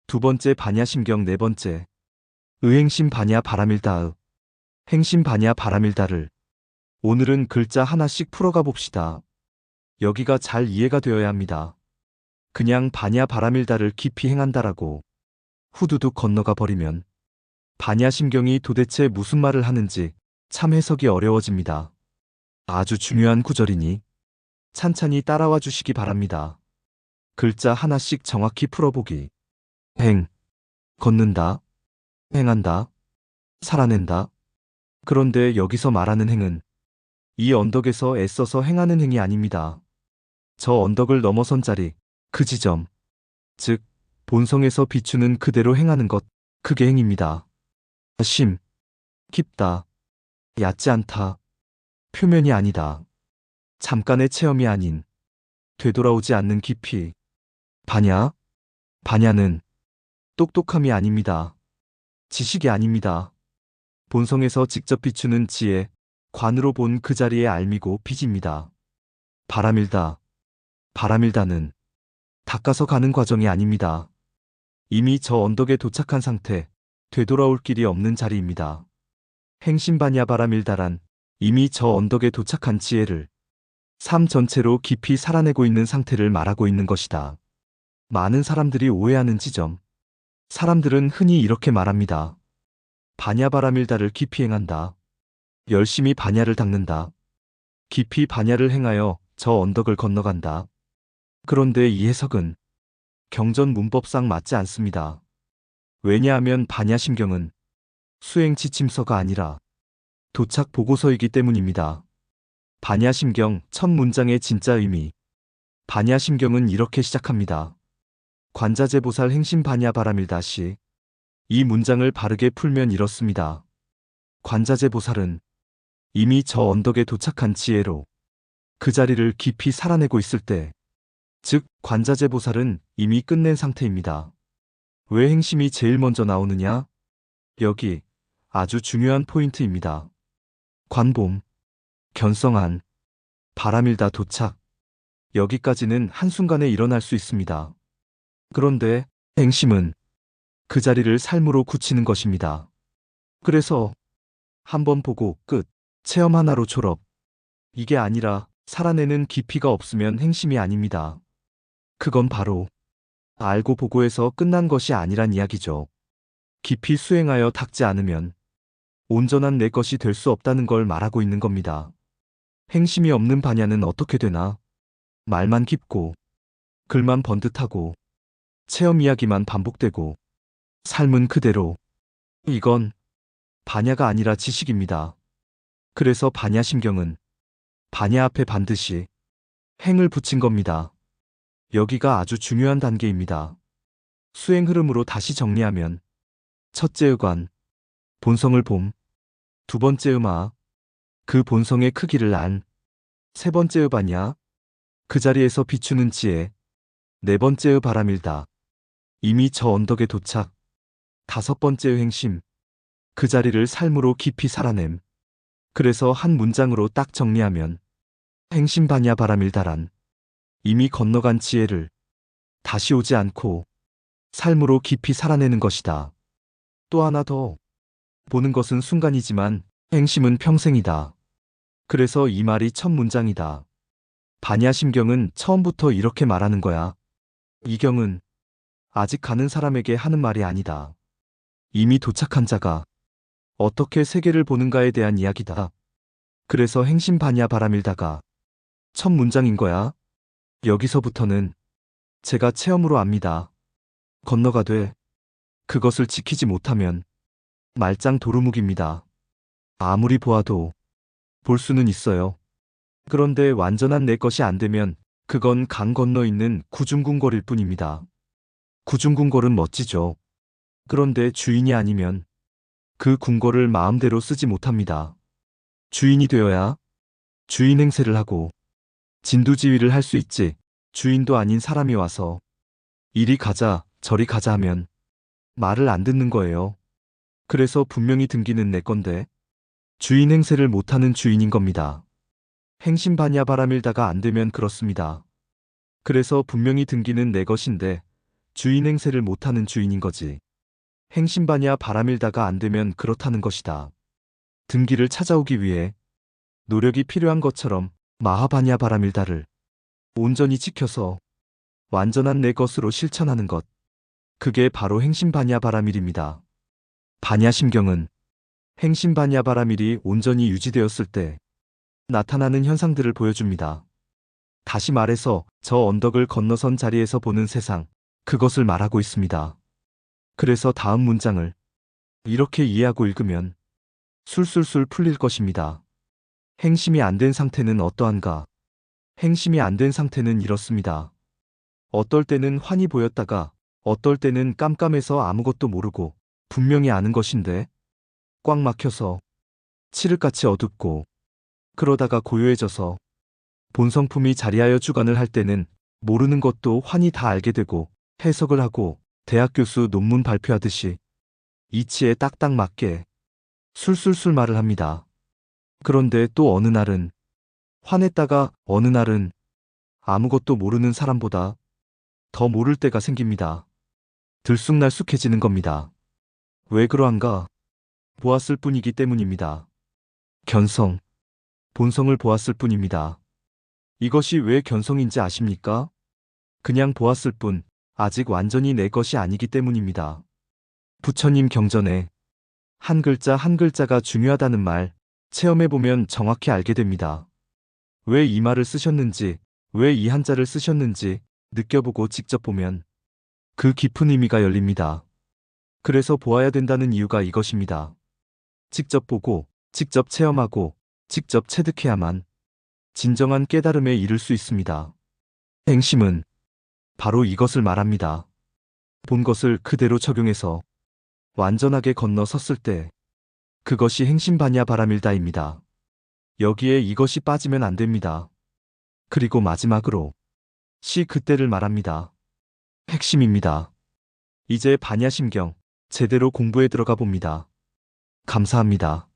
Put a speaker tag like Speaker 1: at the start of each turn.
Speaker 1: 두 번째 반야심경. 네 번째 의행심 반야 바람일다의 행심 반야 바람일다를 오늘은 글자 하나씩 풀어가 봅시다. 여기가 잘 이해가 되어야 합니다. 그냥 반야 바람일다를 깊이 행한다라고 후두둑 건너가 버리면 반야심경이 도대체 무슨 말을 하는지 참 해석이 어려워집니다. 아주 중요한 구절이니 찬찬히 따라와 주시기 바랍니다. 글자 하나씩 정확히 풀어보기. 행, 걷는다, 행한다, 살아낸다. 그런데 여기서 말하는 행은 이 언덕에서 애써서 행하는 행이 아닙니다. 저 언덕을 넘어선 자리, 그 지점, 즉 본성에서 비추는 그대로 행하는 것, 그게 행입니다. 심, 깊다, 얕지 않다, 표면이 아니다. 잠깐의 체험이 아닌 되돌아오지 않는 깊이. 반야, 반야는 똑똑함이 아닙니다. 지식이 아닙니다. 본성에서 직접 비추는 지혜, 관으로 본 그 자리의 알미고 빚입니다. 바람일다, 바람일다는 닦아서 가는 과정이 아닙니다. 이미 저 언덕에 도착한 상태, 되돌아올 길이 없는 자리입니다. 행심반야 바람일다란 이미 저 언덕에 도착한 지혜를 삶 전체로 깊이 살아내고 있는 상태를 말하고 있는 것이다. 많은 사람들이 오해하는 지점. 사람들은 흔히 이렇게 말합니다. 반야 바람일다를 깊이 행한다. 열심히 반야를 닦는다. 깊이 반야를 행하여 저 언덕을 건너간다. 그런데 이 해석은 경전 문법상 맞지 않습니다. 왜냐하면 반야심경은 수행 지침서가 아니라 도착 보고서이기 때문입니다. 반야심경 첫 문장의 진짜 의미. 반야심경은 이렇게 시작합니다. 관자재보살 행심 반야 바람일다시. 이 문장을 바르게 풀면 이렇습니다. 관자재보살은 이미 저 언덕에 도착한 지혜로 그 자리를 깊이 살아내고 있을 때, 즉 관자재보살은 이미 끝낸 상태입니다. 왜 행심이 제일 먼저 나오느냐? 여기 아주 중요한 포인트입니다. 관봄, 견성한, 바람일다 도착. 여기까지는 한순간에 일어날 수 있습니다. 그런데 행심은 그 자리를 삶으로 굳히는 것입니다. 그래서 한번 보고 끝, 체험 하나로 졸업. 이게 아니라 살아내는 깊이가 없으면 행심이 아닙니다. 그건 바로 알고 보고해서 끝난 것이 아니란 이야기죠. 깊이 수행하여 닦지 않으면 온전한 내 것이 될 수 없다는 걸 말하고 있는 겁니다. 행심이 없는 반야는 어떻게 되나? 말만 깊고, 글만 번듯하고, 체험 이야기만 반복되고, 삶은 그대로. 이건 반야가 아니라 지식입니다. 그래서 반야심경은 반야 앞에 반드시 행을 붙인 겁니다. 여기가 아주 중요한 단계입니다. 수행 흐름으로 다시 정리하면 첫째의 관, 본성을 봄. 두 번째의 마, 그 본성의 크기를 안. 세 번째의 반야, 그 자리에서 비추는 지혜. 네 번째의 바람일다, 이미 저 언덕에 도착. 다섯 번째의 행심, 그 자리를 삶으로 깊이 살아냄. 그래서 한 문장으로 딱 정리하면 행심 반야 바람일다란 이미 건너간 지혜를 다시 오지 않고 삶으로 깊이 살아내는 것이다. 또 하나 더. 보는 것은 순간이지만 행심은 평생이다. 그래서 이 말이 첫 문장이다. 반야심경은 처음부터 이렇게 말하는 거야. 이 경은 아직 가는 사람에게 하는 말이 아니다. 이미 도착한 자가 어떻게 세계를 보는가에 대한 이야기다. 그래서 행심 반야 바람일다가 첫 문장인 거야. 여기서부터는 제가 체험으로 압니다. 건너가되 그것을 지키지 못하면 말짱 도루묵입니다. 아무리 보아도 볼 수는 있어요. 그런데 완전한 내 것이 안 되면 그건 강 건너 있는 구중궁궐일 뿐입니다. 구중궁궐은 멋지죠. 그런데 주인이 아니면 그 궁궐을 마음대로 쓰지 못합니다. 주인이 되어야 주인 행세를 하고 진두지휘를 할 수 있지. 주인도 아닌 사람이 와서 이리 가자 저리 가자 하면 말을 안 듣는 거예요. 그래서 분명히 등기는 내 건데 주인 행세를 못하는 주인인 겁니다. 행심 반야 바람일다가 안 되면 그렇습니다. 그래서 분명히 등기는 내 것인데 주인 행세를 못하는 주인인 거지. 행신반야 바람일다가 안 되면 그렇다는 것이다. 등기를 찾아오기 위해 노력이 필요한 것처럼 마하반야 바람일다를 온전히 지켜서 완전한 내 것으로 실천하는 것. 그게 바로 행신반야 바람일입니다. 반야심경은 행신반야 바람일이 온전히 유지되었을 때 나타나는 현상들을 보여줍니다. 다시 말해서 저 언덕을 건너선 자리에서 보는 세상, 그것을 말하고 있습니다. 그래서 다음 문장을 이렇게 이해하고 읽으면 술술술 풀릴 것입니다. 행심이 안 된 상태는 어떠한가? 행심이 안 된 상태는 이렇습니다. 어떨 때는 환히 보였다가 어떨 때는 깜깜해서 아무것도 모르고 분명히 아는 것인데 꽉 막혀서 칠흑같이 어둡고 그러다가 고요해져서 본성품이 자리하여 주관을 할 때는 모르는 것도 환히 다 알게 되고 해석을 하고 대학 교수 논문 발표하듯이 이치에 딱딱 맞게 술술술 말을 합니다. 그런데 또 어느 날은 화냈다가 어느 날은 아무것도 모르는 사람보다 더 모를 때가 생깁니다. 들쑥날쑥해지는 겁니다. 왜 그러한가? 보았을 뿐이기 때문입니다. 견성, 본성을 보았을 뿐입니다. 이것이 왜 견성인지 아십니까? 그냥 보았을 뿐, 아직 완전히 내 것이 아니기 때문입니다. 부처님 경전에 한 글자 한 글자가 중요하다는 말, 체험해보면 정확히 알게 됩니다. 왜 이 말을 쓰셨는지, 왜 이 한자를 쓰셨는지 느껴보고 직접 보면 그 깊은 의미가 열립니다. 그래서 보아야 된다는 이유가 이것입니다. 직접 보고, 직접 체험하고, 직접 체득해야만 진정한 깨달음에 이를 수 있습니다. 행심은 바로 이것을 말합니다. 본 것을 그대로 적용해서 완전하게 건너섰을 때 그것이 행심반야 바람일다입니다. 여기에 이것이 빠지면 안 됩니다. 그리고 마지막으로 시 그때를 말합니다. 핵심입니다. 이제 반야심경 제대로 공부에 들어가 봅니다. 감사합니다.